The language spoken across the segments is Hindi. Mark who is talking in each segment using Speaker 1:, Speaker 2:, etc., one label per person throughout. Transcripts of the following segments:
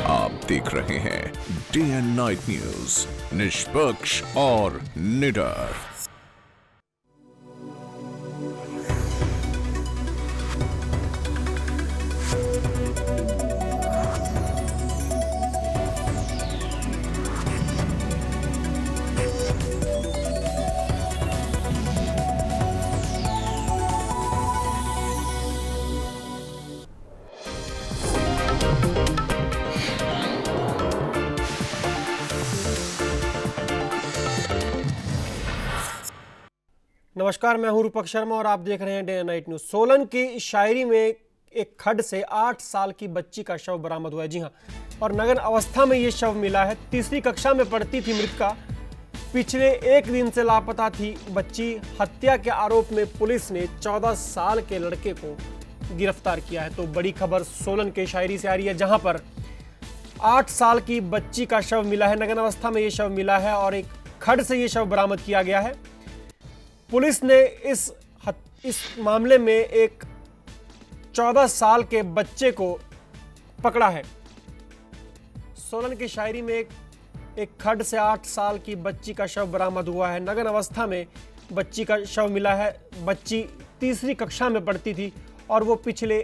Speaker 1: आप देख रहे हैं डे एंड नाइट न्यूज, निष्पक्ष और निडर।
Speaker 2: नमस्कार, मैं हूं रूपक शर्मा और आप देख रहे हैं day and night news. Solan की शायरी में एक खड्ड से 8 साल की बच्ची का शव बरामद हुआ है। जी हां, और नग्न अवस्था में ये शव मिला है। तीसरी कक्षा में पढ़ती थी मृतका, पिछले एक दिन से लापता थी बच्ची। हत्या के आरोप में पुलिस ने 14 साल के लड़के को गिरफ्तार किया है। तो बड़ी खबर सोलन के शायरी से आ रही है, जहां पर 8 साल की बच्ची का शव मिला है। नग्न अवस्था में ये शव मिला है और एक खड्ड से ये शव बरामद किया गया है। पुलिस ने इस मामले में एक 14 साल के बच्चे को पकड़ा है। सोलन की शायरी में एक खड्ड से 8 साल की बच्ची का शव बरामद हुआ है। नग्न अवस्था में बच्ची का शव मिला है। बच्ची तीसरी कक्षा में पढ़ती थी और वो पिछले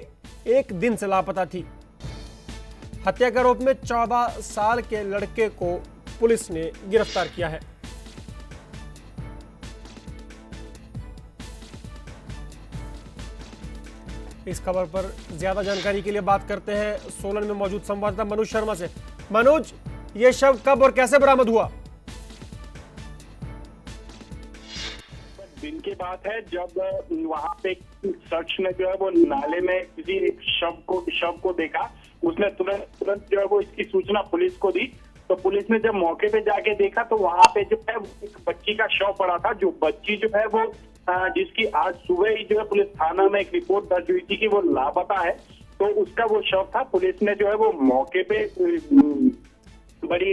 Speaker 2: एक दिन से लापता थी। हत्या के आरोप में 14 साल के लड़के को पुलिस ने गिरफ्तार किया है। इस खबर पर ज्यादा जानकारी के लिए बात करते हैं सोलन में मौजूद संवाददाता मनोज शर्मा से। मनोज, ये शव कब और कैसे बरामद हुआ?
Speaker 3: दिन की बात है जब वहां पे सर्च ने जो है वो नाले में किसी शव को देखा। उसने तुरंत जो है वो इसकी सूचना पुलिस को दी। तो पुलिस ने जब मौके पे जाके देखा तो वहां पे जो है एक बच्ची का शव पड़ा था। जो बच्ची जो है वो जिसकी आज सुबह ही जो है पुलिस थाना में एक रिपोर्ट दर्ज हुई थी कि वो लापता है, तो उसका वो शव था। पुलिस ने जो है वो मौके पे बड़ी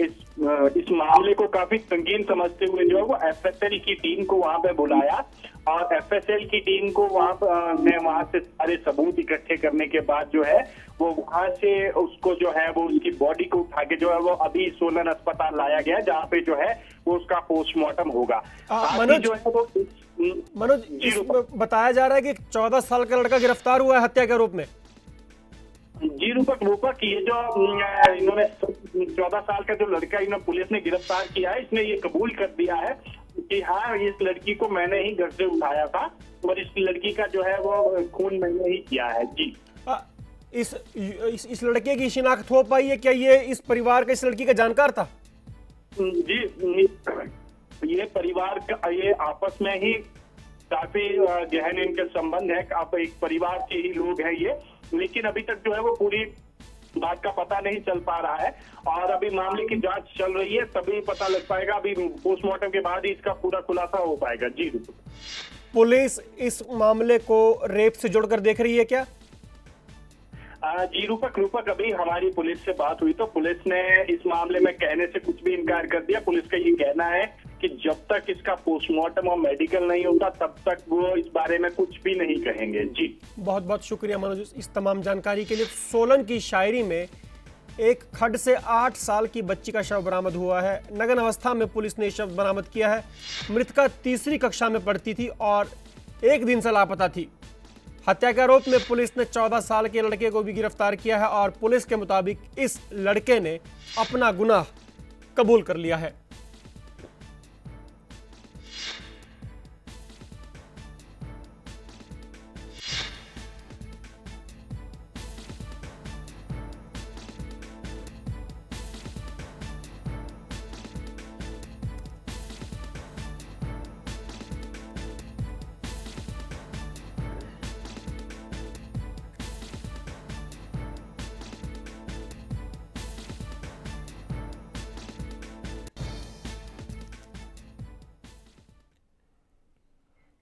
Speaker 3: इस मामले को काफी संगीन समझते हुए जो है वो एफएसएल की टीम को वहां पे बुलाया और एफएसएल की टीम को वहां से सारे सबूत इकट्ठे करने के बाद जो है वो वहां से उसको जो है वो उसकी बॉडी को उठा के जो है वो अभी सोलन अस्पताल लाया गया, जहाँ पे जो है वो उसका पोस्टमार्टम होगा।
Speaker 2: मनोज, बताया जा रहा है कि 14 साल का लड़का गिरफ्तार हुआ है हत्या के आरोप में।
Speaker 3: जी रूपक, ये जो इन्होंने 14 साल का जो लड़का इन्होंने पुलिस ने गिरफ्तार किया है, इसने ये कबूल कर दिया है कि हाँ, इस लड़की को मैंने ही घर से उठाया था और इस लड़की का जो है वो खून मैंने ही किया है। जी,
Speaker 2: इस लड़के की शिनाख्त हो पाई है? क्या ये इस परिवार का इस लड़की का जानकार था?
Speaker 3: जी, ये परिवार का ये आपस में ही काफी गहन इनके संबंध है। आप एक परिवार के ही लोग हैं ये, लेकिन अभी तक जो है वो पूरी बात का पता नहीं चल पा रहा है और अभी मामले की जांच चल रही है, तभी पता लग पाएगा। अभी पोस्टमार्टम के बाद ही इसका पूरा खुलासा हो पाएगा। जी,
Speaker 2: पुलिस इस मामले को रेप से जोड़कर देख रही है क्या?
Speaker 3: जी रूपक, अभी हमारी पुलिस से बात हुई तो पुलिस ने इस मामले में कहने से कुछ भी इनकार कर दिया। पुलिस का ये कहना है कि जब तक इसका पोस्टमार्टम और मेडिकल नहीं होता तब तक वो इस बारे में कुछ भी नहीं कहेंगे। जी, बहुत
Speaker 2: बहुत शुक्रिया मनोज इस तमाम जानकारी के लिए। सोलन की शायरी में एक खड्ड से 8 साल की बच्ची का शव बरामद हुआ है। नग्न अवस्था में पुलिस ने शव बरामद किया है। मृतका तीसरी कक्षा में पढ़ती थी और एक दिन से लापता थी। हत्या के आरोप में पुलिस ने 14 साल के लड़के को भी गिरफ्तार किया है और पुलिस के मुताबिक इस लड़के ने अपना गुनाह कबूल कर लिया है।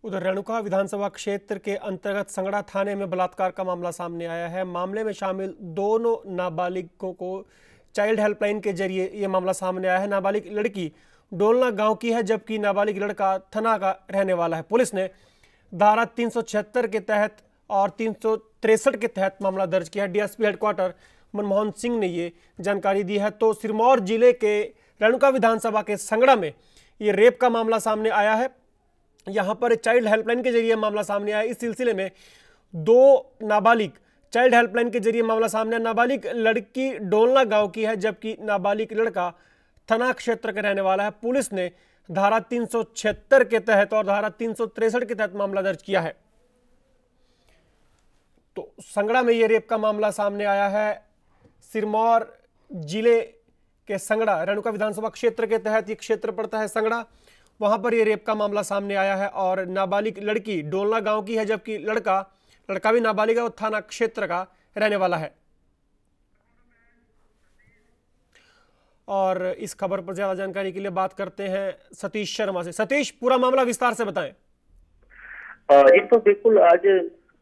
Speaker 2: उधर रेणुका विधानसभा क्षेत्र के अंतर्गत संगड़ा थाने में बलात्कार का मामला सामने आया है। मामले में शामिल दोनों नाबालिगों को चाइल्ड हेल्पलाइन के जरिए यह मामला सामने आया है। नाबालिग लड़की डोलना गांव की है, जबकि नाबालिग लड़का थना का रहने वाला है। पुलिस ने धारा 376 के तहत और 363 के तहत मामला दर्ज किया है। डीएसपी हेडक्वार्टर मनमोहन सिंह ने ये जानकारी दी है। तो सिरमौर जिले के रेणुका विधानसभा के संगड़ा में ये रेप का मामला सामने आया है। यहाँ पर चाइल्ड हेल्पलाइन के जरिए मामला सामने आया। इस सिलसिले में 2 नाबालिग चाइल्ड हेल्पलाइन के जरिए मामला सामने आया। नाबालिग लड़की डोलना गांव की है, जबकि नाबालिग लड़का थना क्षेत्र का रहने वाला है। पुलिस ने धारा 376 के तहत और धारा 363 के तहत मामला दर्ज किया है। तो संगड़ा में ये रेप का मामला सामने आया है। सिरमौर जिले के संगड़ा रेणुका विधानसभा क्षेत्र के तहत ये क्षेत्र पड़ता है संगड़ा, वहां पर ये रेप का मामला सामने आया है। और नाबालिग लड़की डोलना गांव की है, जबकि लड़का भी नाबालिग है, वो थाना क्षेत्र का रहने वाला है। और इस खबर पर ज्यादा जानकारी के लिए बात करते हैं सतीश शर्मा से। सतीश, पूरा मामला विस्तार से बताएं।
Speaker 4: ये तो बिल्कुल आज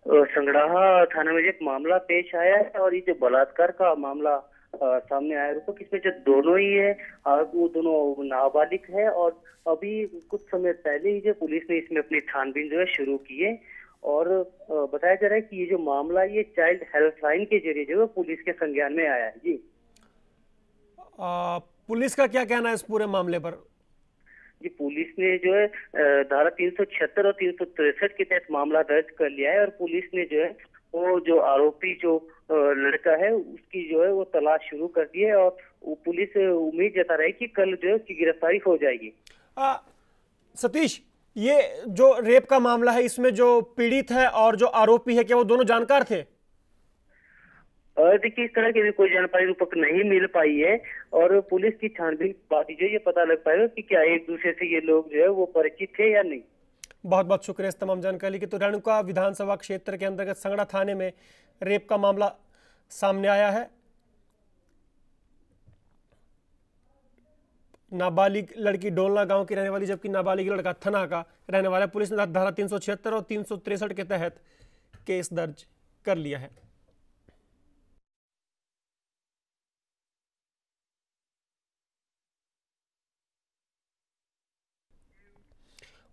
Speaker 4: संगड़ाहा थाने में एक मामला पेश आया है और ये जो बलात्कार का मामला सामने आया है, इसमें जो दोनों ही है वो दोनों नाबालिग है। और अभी कुछ समय पहले ही जो पुलिस ने इसमें अपनी छानबीन जो है शुरू की है। और बताया जा रहा है कि ये जो मामला ये चाइल्ड हेल्पलाइन के जरिए जो है पुलिस के संज्ञान में आया है। जी,
Speaker 2: पुलिस का क्या कहना है इस पूरे मामले पर?
Speaker 4: जी, पुलिस ने जो है धारा 376 और 363 के तहत मामला दर्ज कर लिया है। और पुलिस ने जो है वो जो आरोपी जो लड़का है उसकी जो है वो तलाश शुरू कर दी है। और पुलिस उम्मीद जता रही है कि कल जो है उसकी गिरफ्तारी हो जाएगी।
Speaker 2: सतीश, ये जो रेप का मामला है, इसमें जो पीड़ित है और जो आरोपी है, क्या वो दोनों जानकार थे?
Speaker 4: देखिए, इस तरह की भी कोई जानकारी रूपक नहीं मिल पाई है। और पुलिस की छानबीन के बाद जो ये पता लग पाएगा कि क्या एक दूसरे से ये लोग जो है वो परिचित थे या नहीं।
Speaker 2: बहुत बहुत शुक्रिया इस तमाम जानकारी की। तो रेणुका विधानसभा क्षेत्र के अंतर्गत संगड़ा थाने में रेप का मामला सामने आया है। नाबालिग लड़की डोलना गांव की रहने वाली, जबकि नाबालिग लड़का थना का रहने वाला। पुलिस ने धारा 376 और 363 के तहत केस दर्ज कर लिया है।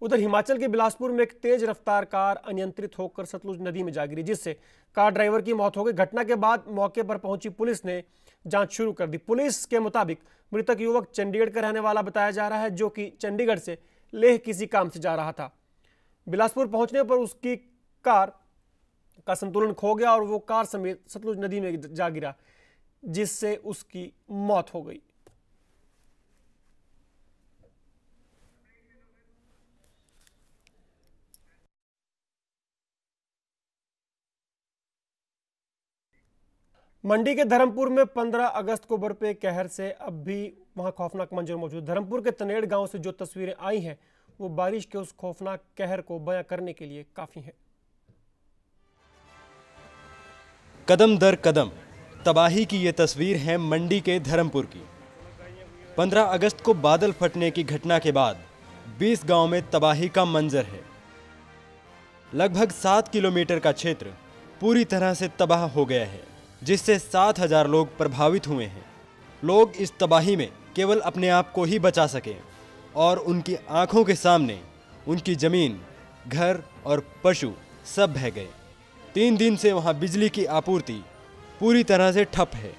Speaker 2: उधर हिमाचल के बिलासपुर में एक तेज रफ्तार कार अनियंत्रित होकर सतलुज नदी में जा गिरी, जिससे कार ड्राइवर की मौत हो गई। घटना के बाद मौके पर पहुंची पुलिस ने जांच शुरू कर दी। पुलिस के मुताबिक मृतक युवक चंडीगढ़ का रहने वाला बताया जा रहा है, जो कि चंडीगढ़ से लेह किसी काम से जा रहा था। बिलासपुर पहुंचने पर उसकी कार का संतुलन खो गया और वो कार समेत सतलुज नदी में जा गिरा, जिससे उसकी मौत हो गई। मंडी के धर्मपुर में 15 अगस्त को बरपे कहर से अब भी वहां खौफनाक मंजर मौजूद। धर्मपुर के तनेड़ गांव से जो तस्वीरें आई हैं वो बारिश के उस खौफनाक कहर को बयां करने के लिए काफी है।
Speaker 5: कदम दर कदम तबाही की ये तस्वीर है मंडी के धर्मपुर की। 15 अगस्त को बादल फटने की घटना के बाद 20 गांव में तबाही का मंजर है। लगभग 7 किलोमीटर का क्षेत्र पूरी तरह से तबाह हो गया है, जिससे 7,000 लोग प्रभावित हुए हैं। लोग इस तबाही में केवल अपने आप को ही बचा सके और उनकी आंखों के सामने उनकी जमीन, घर और पशु सब बह गए। 3 दिन से वहां बिजली की आपूर्ति पूरी तरह से ठप है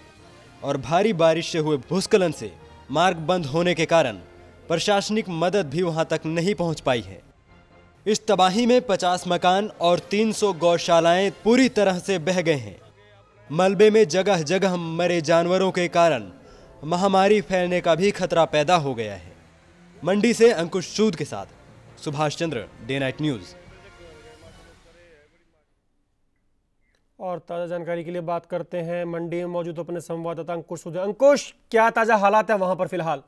Speaker 5: और भारी बारिश से हुए भूस्खलन से मार्ग बंद होने के कारण प्रशासनिक मदद भी वहां तक नहीं पहुंच पाई है। इस तबाही में 50 मकान और 300 गौशालाएं पूरी तरह से बह गए हैं। मलबे में जगह जगह मरे जानवरों के कारण महामारी फैलने का भी खतरा पैदा हो गया है। मंडी से अंकुश सूद के साथ Subhash Chandra, day night news.
Speaker 2: और ताज़ा जानकारी के लिए बात करते हैं मंडी में मौजूद अपने संवाददाता अंकुश सूद। अंकुश, क्या ताज़ा हालात है वहां पर फिलहाल?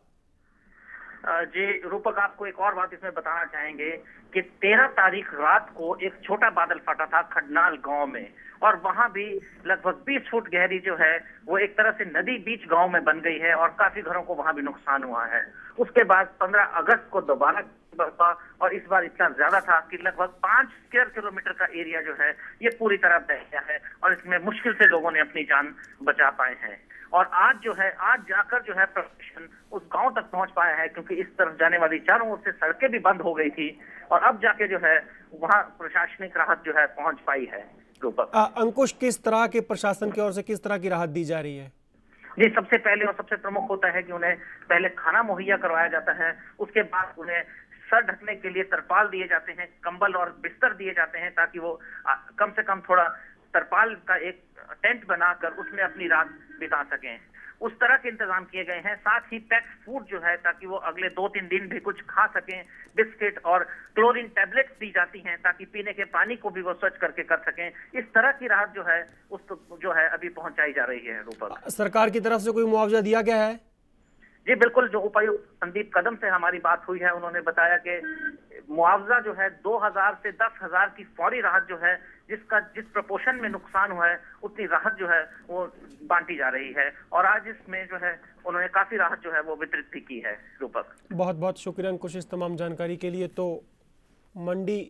Speaker 6: जी रूपक, आपको एक और बात इसमें बताना चाहेंगे कि 13 तारीख रात को एक छोटा बादल फटा था खडनाल गांव में, और वहां भी लगभग 20 फुट गहरी जो है वो एक तरह से नदी बीच गांव में बन गई है और काफी घरों को वहां भी नुकसान हुआ है। उसके बाद 15 अगस्त को दोबारा बरपा और इस बार इतना ज्यादा था कि लगभग 5 स्क्वायर किलोमीटर का एरिया जो है ये पूरी तरह बह गया है और इसमें मुश्किल से लोगों ने अपनी जान बचा पाए हैं। और आज जाकर जो है प्रशासन उस गांव तक पहुंच पाया है, क्योंकि इस तरफ जाने वाली चारों ओर से सड़कें भी बंद हो गई थी और अब जाके जो है वहां प्रशासनिक राहत जो है पहुंच पाई है। रूपक।
Speaker 2: अंकुश, किस तरह के प्रशासन की ओर से किस तरह की राहत दी जा रही है?
Speaker 6: जी, सबसे पहले और सबसे प्रमुख होता है कि उन्हें पहले खाना मुहैया करवाया जाता है, उसके बाद उन्हें सर ढकने के लिए तरपाल दिए जाते हैं, कंबल और बिस्तर दिए जाते हैं, ताकि वो कम से कम थोड़ा तरपाल का एक टेंट बनाकर उसमें अपनी रात बिता सकें। उस तरह के इंतजाम किए गए हैं। साथ ही पैक्ड फूड जो है, ताकि वो अगले 2-3 दिन भी कुछ खा सकें। बिस्किट और क्लोरीन टैबलेट्स दी जाती हैं, ताकि पीने के पानी को भी वो स्वच्छ करके कर सकें। इस तरह की राहत जो है जो है अभी पहुंचाई जा रही है। रूपक, सरकार की तरफ से कोई मुआवजा दिया गया है? जी बिल्कुल, जो उपायुक्त संदीप कदम से हमारी बात हुई है, उन्होंने बताया कि मुआवजा जो है 2000 से 10,000 की फौरी राहत जो है, जिस प्रपोर्शन में नुकसान हुआ है उतनी राहत जो है वो बांटी जा रही है। और आज इसमें जो है उन्होंने काफी राहत जो है वो वितरित भी की है। रूपक, बहुत बहुत शुक्रिया अंकुश इस तमाम जानकारी के लिए। तो मंडी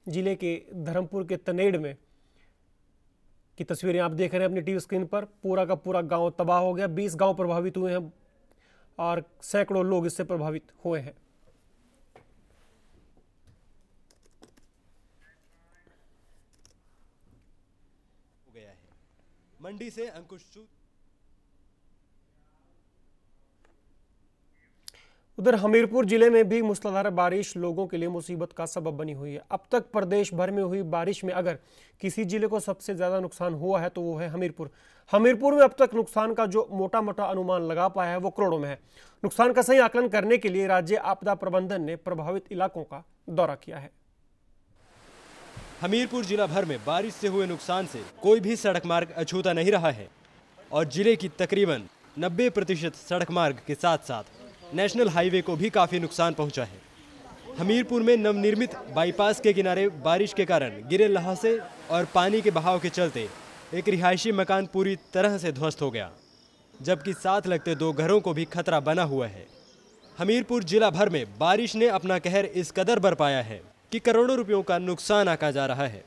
Speaker 6: जिले के धर्मपुर के तनेड़ में की तस्वीरें आप देख रहे हैं अपनी टीवी स्क्रीन पर। पूरा का पूरा गांव तबाह हो गया, 20 गांव प्रभावित हुए हैं और सैकड़ों लोग इससे प्रभावित हुए हैं।
Speaker 5: मंडी से अंकुश।
Speaker 2: उधर हमीरपुर जिले में भी मूसलाधार बारिश लोगों के लिए मुसीबत का सबब बनी हुई है। अब तक प्रदेश भर में हुई बारिश में अगर किसी जिले को सबसे ज्यादा नुकसान हुआ है तो वो है हमीरपुर। हमीरपुर में अब तक नुकसान का जो मोटा मोटा अनुमान लगा पाया है वो करोड़ों में है। नुकसान का सही आकलन करने के लिए राज्य आपदा प्रबंधन ने प्रभावित इलाकों का दौरा किया है।
Speaker 5: हमीरपुर जिला भर में बारिश से हुए नुकसान से कोई भी सड़क मार्ग अछूता नहीं रहा है और जिले की तकरीबन 90% सड़क मार्ग के साथ साथ नेशनल हाईवे को भी काफ़ी नुकसान पहुंचा है। हमीरपुर में नवनिर्मित बाईपास के किनारे बारिश के कारण गिरे लहासे और पानी के बहाव के चलते एक रिहायशी मकान पूरी तरह से ध्वस्त हो गया, जबकि साथ लगते 2 घरों को भी खतरा बना हुआ है। हमीरपुर जिला भर में बारिश ने अपना कहर इस कदर बरपाया है कि करोड़ों रुपयों का नुकसान आंका जा रहा है।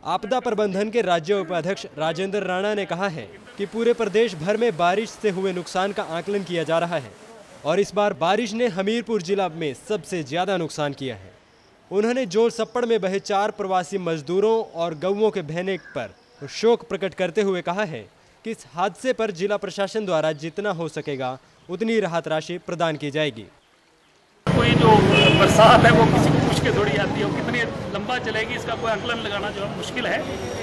Speaker 5: आपदा प्रबंधन के राज्य उपाध्यक्ष राजेंद्र राणा ने कहा है कि पूरे प्रदेश भर में बारिश से हुए नुकसान का आकलन किया जा रहा है और इस बार बारिश ने हमीरपुर जिला में सबसे ज्यादा नुकसान किया है। उन्होंने जोर सप्पड़ में बहे 4 प्रवासी मजदूरों और गऊओं के बहने पर शोक प्रकट करते हुए कहा है कि इस हादसे पर जिला प्रशासन द्वारा जितना हो सकेगा उतनी राहत राशि प्रदान की जाएगी।
Speaker 7: कोई जो बरसात है वो किसी को पूछ के थोड़ी आती है, वो कितनी लंबा चलेगी इसका कोई आकलन लगाना जो है मुश्किल है।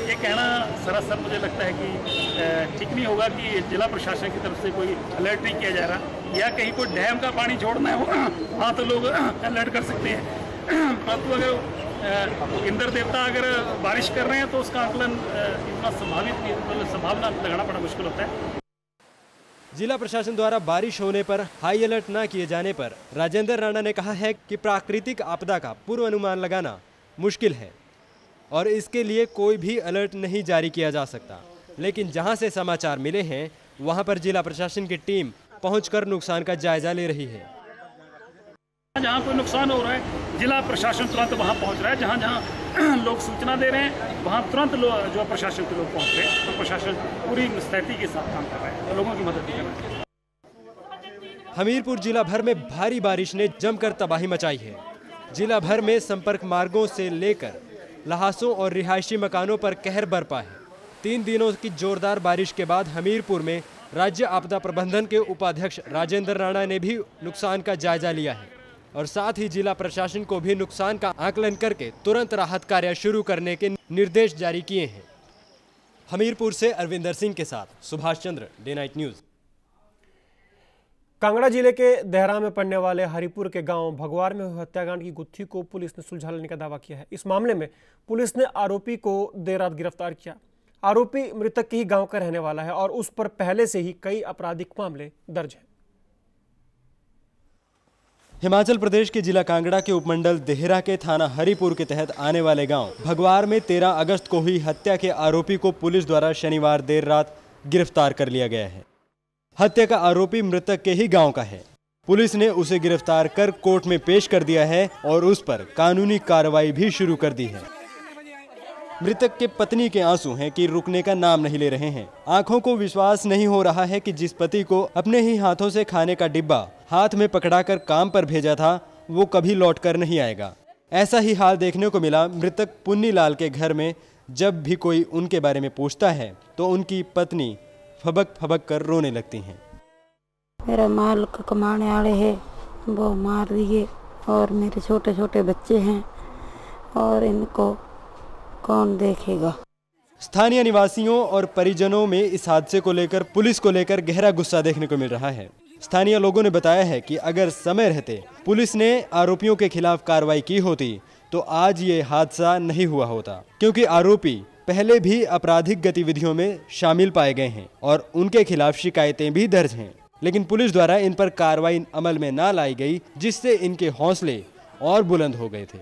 Speaker 7: ये कहना सरासर मुझे लगता है कि ठीक नहीं होगा कि जिला प्रशासन की तरफ से कोई अलर्ट नहीं किया जा रहा, या कहीं कोई डैम का पानी छोड़ना है वो हाँ तो लोग अलर्ट कर सकते हैं, परंतु अगर इंद्र देवता अगर बारिश कर रहे हैं तो उसका आकलन इतना संभावना लगाना बड़ा मुश्किल होता है।
Speaker 5: जिला प्रशासन द्वारा बारिश होने पर हाई अलर्ट न किए जाने पर राजेंद्र राणा ने कहा है कि प्राकृतिक आपदा का पूर्व अनुमान लगाना मुश्किल है और इसके लिए कोई भी अलर्ट नहीं जारी किया जा सकता, लेकिन जहां से समाचार मिले हैं वहां पर जिला प्रशासन की टीम पहुंचकर नुकसान का जायजा ले रही है।
Speaker 7: जहाँ कोई नुकसान हो रहा है जिला प्रशासन तुरंत वहाँ पहुँच रहा है, जहाँ जहाँ लोग सूचना दे रहे हैं वहाँ तुरंत जो प्रशासन के लोग पहुँच रहे हैं, तो प्रशासन पूरी मुस्तैदी के साथ काम कर रहा है, लोगों की मदद कर रहा है।
Speaker 5: हमीरपुर जिला भर में भारी बारिश ने जमकर तबाही मचाई है। जिला भर में संपर्क मार्गों से लेकर लहासों और रिहायशी मकानों पर कहर बरपा है। 3 दिनों की जोरदार बारिश के बाद हमीरपुर में राज्य आपदा प्रबंधन के उपाध्यक्ष राजेंद्र राणा ने भी नुकसान का जायजा लिया है और साथ ही जिला प्रशासन को भी नुकसान का आकलन करके तुरंत राहत कार्य शुरू करने के निर्देश जारी किए हैं। हमीरपुर से अरविंदर सिंह के साथ Subhash Chandra, day night news.
Speaker 2: Kangra जिले के देहरा में पड़ने वाले हरिपुर के गांव भगवार में हुए हत्याकांड की गुत्थी को पुलिस ने सुलझा लेने का दावा किया है। इस मामले में पुलिस ने आरोपी को देर रात गिरफ्तार किया। आरोपी मृतक के ही गांव का रहने वाला है और उस पर पहले से ही कई आपराधिक मामले दर्ज हैं।
Speaker 5: हिमाचल प्रदेश के जिला कांगड़ा के उपमंडल देहरा के थाना हरिपुर के तहत आने वाले गांव भगवार में 13 अगस्त को हुई हत्या के आरोपी को पुलिस द्वारा शनिवार देर रात गिरफ्तार कर लिया गया है। हत्या का आरोपी मृतक के ही गांव का है। पुलिस ने उसे गिरफ्तार कर कोर्ट में पेश कर दिया है और उस पर कानूनी कार्रवाई भी शुरू कर दी है। मृतक के पत्नी के आंसू हैं कि रुकने का नाम नहीं ले रहे हैं। आंखों को विश्वास नहीं हो रहा है कि जिस पति को अपने ही हाथों से खाने का डिब्बा हाथ में पकड़ाकर काम पर भेजा था वो कभी लौट कर नहीं आएगा। ऐसा ही हाल देखने को मिला मृतक पुन्नी लाल के घर में, जब भी कोई उनके बारे में पूछता है तो उनकी पत्नी फबक फबक कर रोने लगती हैं।
Speaker 8: मेरा माल कमाने वाले हैं वो मार दिए और मेरे छोटे छोटे बच्चे हैं और इनको कौन देखेगा।
Speaker 5: स्थानीय निवासियों और परिजनों में इस हादसे को लेकर पुलिस को लेकर गहरा गुस्सा देखने को मिल रहा है। स्थानीय लोगों ने बताया है कि अगर समय रहते पुलिस ने आरोपियों के खिलाफ कार्रवाई की होती तो आज ये हादसा नहीं हुआ होता, क्योंकि आरोपी पहले भी आपराधिक गतिविधियों में शामिल पाए गए हैं और उनके खिलाफ शिकायतें भी दर्ज हैं, लेकिन पुलिस द्वारा इन पर कार्रवाई अमल में ना लाई गई, जिससे इनके हौसले और बुलंद हो गए थे।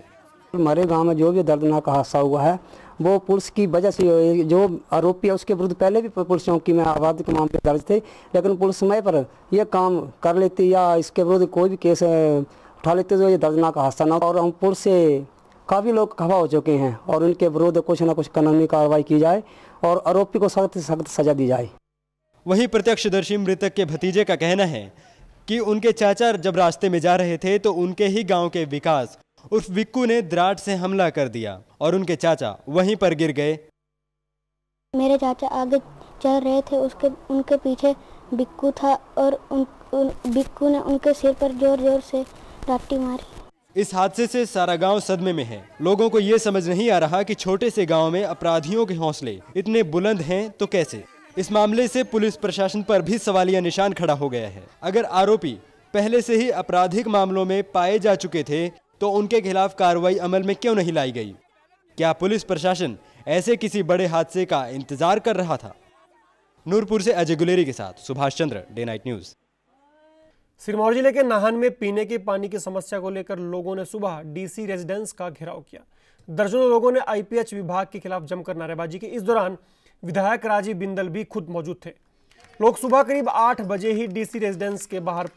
Speaker 9: हमारे गांव में जो भी दर्दनाक हादसा हुआ है वो पुलिस की वजह से। जो आरोपी है उसके विरुद्ध पहले भी पुलिस चौकी में आपराधिक मामले दर्ज थे, लेकिन पुलिस समय पर यह काम कर लेती या इसके विरुद्ध कोई भी केस उठा लेते तो ये दर्दनाक हादसा ना। और हम पुलिस से काफ़ी लोग खफा हो चुके हैं और उनके विरुद्ध कुछ न कुछ कानूनी कार्रवाई की जाए और आरोपी को सख्त से सख्त सजा दी जाए।
Speaker 5: वहीं प्रत्यक्षदर्शी मृतक के भतीजे का कहना है कि उनके चाचा जब रास्ते में जा रहे थे तो उनके ही गांव के विकास उर्फ विक्कू ने दराट से हमला कर दिया और उनके चाचा वहीं पर गिर गए।
Speaker 10: मेरे चाचा आगे चल रहे थे, उनके पीछे बिक्कू था और बिक्कू ने उनके सिर पर जोर जोर से लाठी मारी।
Speaker 5: इस हादसे से सारा गांव सदमे में है। लोगों को ये समझ नहीं आ रहा कि छोटे से गांव में अपराधियों के हौसले इतने बुलंद हैं तो कैसे। इस मामले से पुलिस प्रशासन पर भी सवालिया निशान खड़ा हो गया है। अगर आरोपी पहले से ही आपराधिक मामलों में पाए जा चुके थे तो उनके खिलाफ कार्रवाई अमल में क्यों नहीं लाई गई? क्या पुलिस प्रशासन ऐसे किसी बड़े हादसे का इंतजार कर रहा था? नूरपुर से अजय गुलेरी के साथ Subhash Chandra, day night news.
Speaker 2: Sirmaur जिले के नाहन में पीने के पानी की समस्या को लेकर लोगों ने सुबह डीसी रेजिडेंस का घेराव किया। दर्जनों लोगों ने आईपीएच विभाग के खिलाफ जमकर नारेबाजी की। इस दौरान विधायक राजीव बिंदल भी खुद मौजूद थे। लोग सुबह करीब 8 बजे ही डीसी रेजिडेंस के बाहर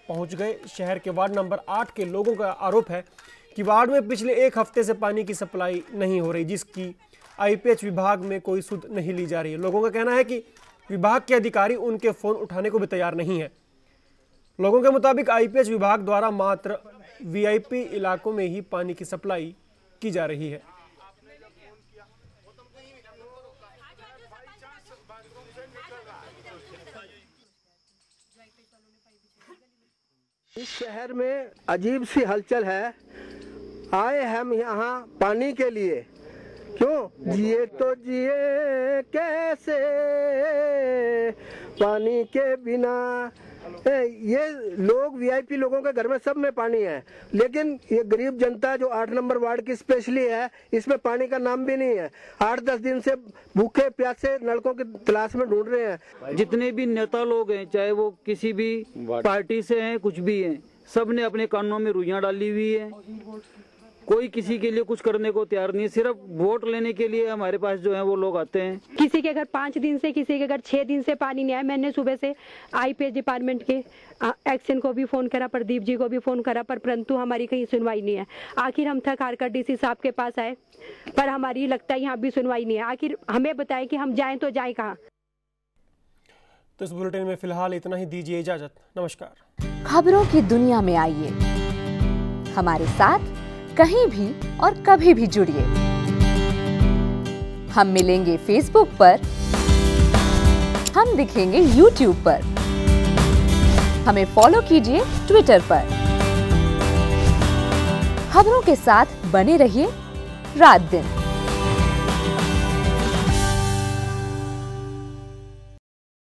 Speaker 2: पहुंच गए। शहर के वार्ड नंबर 8 के लोगों का आरोप है कि वार्ड में पिछले 1 हफ्ते से पानी की सप्लाई नहीं हो रही, जिसकी आईपीएच विभाग में कोई सुध नहीं ली जा रही है। लोगों का कहना है कि विभाग के अधिकारी उनके फोन उठाने को भी तैयार नहीं है। लोगों के मुताबिक आईपीएच विभाग द्वारा मात्र वीआईपी इलाकों में ही पानी की सप्लाई की जा रही है।
Speaker 11: इस शहर में अजीब सी हलचल है। आए हम यहाँ पानी के लिए, क्यों जिए तो जिए कैसे पानी के बिना। ये लोग वीआईपी लोगों के घर में सब में पानी है, लेकिन ये गरीब जनता जो 8 नंबर वार्ड की स्पेशली है, इसमें पानी का नाम भी नहीं है। 8-10 दिन से भूखे प्यासे नलकों की तलाश में ढूंढ रहे हैं।
Speaker 12: जितने भी नेता लोग हैं, चाहे वो किसी भी पार्टी से हैं, कुछ भी हैं, सब ने अपने कानूनों में रुइयां डाली हुई है। कोई किसी के लिए कुछ करने को तैयार नहीं है। सिर्फ वोट लेने के लिए हमारे पास जो है वो लोग आते हैं।
Speaker 13: किसी के घर 5 दिन से, किसी के घर 6 दिन से पानी नहीं आया। मैंने सुबह से आईपीएच डिपार्टमेंट के एक्शन को भी फोन करा, प्रदीप जी को भी फोन करा, परंतु हमारी कहीं सुनवाई नहीं है। आखिर हम थक हार कर डीसी साहब के पास आए, पर हमारी लगता है यहाँ भी सुनवाई नहीं है। आखिर हमें बताएं कि हम जाएं तो जाएं कहाँ।
Speaker 2: तो इस बुलेटिन में फिलहाल इतना ही। दीजिए इजाजत। नमस्कार।
Speaker 14: खबरों की दुनिया में आइए, हमारे साथ कहीं भी और कभी भी जुड़िए। हम मिलेंगे फेसबुक पर, हम दिखेंगे यूट्यूब पर, हमें फॉलो कीजिए ट्विटर पर। खबरों के साथ बने रहिए रात दिन।